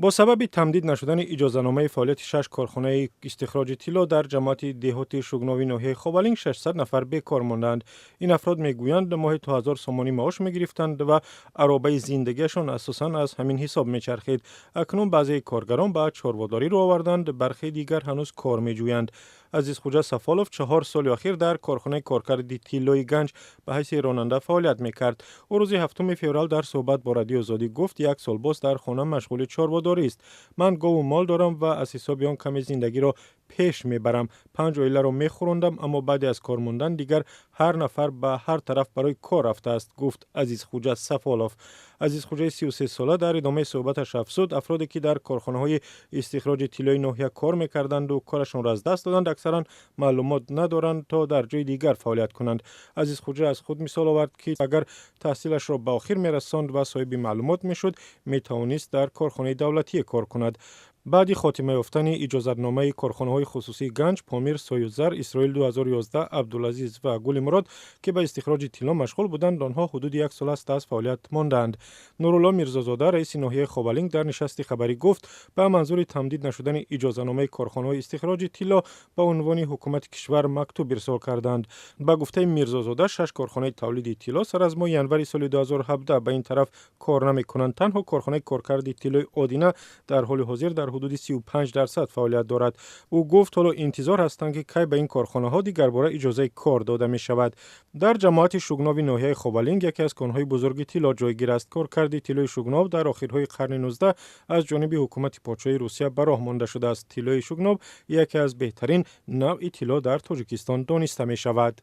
با سبب تمدید نشدن اجازهنامه فعالیت 6 کارخانه استخراج طلا در جماعت دهاتی شوگناوی ناحیه خبالینگ 600 نفر بیکار ماندند. این افراد میگویند ماهی 2000 سومانی معاش میگرفتند و عرابه زندگیشان اساساً از همین حساب میچرخید. اکنون بعضی کارگران به چاره‌داری رو آوردند، برخی دیگر هنوز کار میجویند. عزیز خوجا سفالوف 4 سال اخیر در کارخانه کارکرد طلای گنج به حیث راننده فعالیت میکرد. او روز 7 فوریه در صحبت با رادیو آزادی گفت یک سال باز در خانه مشغول چاره‌داری است. من گاو و مال دارم و از حساب آن کمی زندگی را پیش میبرم. 5 آیله را میخوراندم، اما بعد از کار موندن دیگر هر نفر به هر طرف برای کار رفته است، گفت عزیز خوجا سفالوف. عزیز خوجا 33 ساله در ادامه صحبتش افزود افرادی که در کارخانه های استخراج طلای ناحیه کار میکردند و کارشان را از دست دادند اکثرا معلومات ندارند تا در جای دیگر فعالیت کنند. عزیز خوجا از خود مثال آورد که اگر تحصیلش را به آخر میرساند و صاحب معلومات میشد، میتوانست در کارخانه دولتی کار کند. بعد خاتمه یافتن اجازهنامه کارخانه های خصوصی گنج، پامیر، سایوزر، اسرائیل 2011، عبدالعزیز و گل مراد که به استخراج طلا مشغول بودند، آنها حدود یک سال است از فعالیت ماندند. نورالله میرزازاده رئیس ناحیه خبالینگ در نشست خبری گفت به منظور تمدید نشدن اجازهنامه کارخانه های استخراج طلا به عنوان حکومت کشور مکتوب ارسال کردند. با گفته میرزازاده 6 کارخانه تولید طلا سر از ماه ینوری سال 2017 به این طرف کار نمی‌کنند. تنها کارخانه کارکرد طلای آدینه در حال حاضر در حدود 35% فعالیت دارد. او گفت حالا انتظار هستند که کی به این کارخانه ها دیگرباره اجازه کار داده می شود. در جماعت شوگناوی ناحیه خبالینگ یکی از کانهای بزرگ طلا جایگیر است. کارکرد طلای شوگناو در آخرهای قرن 19 از جانب حکومت پادشاهی روسیه به راه مانده شده است. طلای شوگناو یکی از بهترین نوع طلا در تاجیکستان دانسته می شود.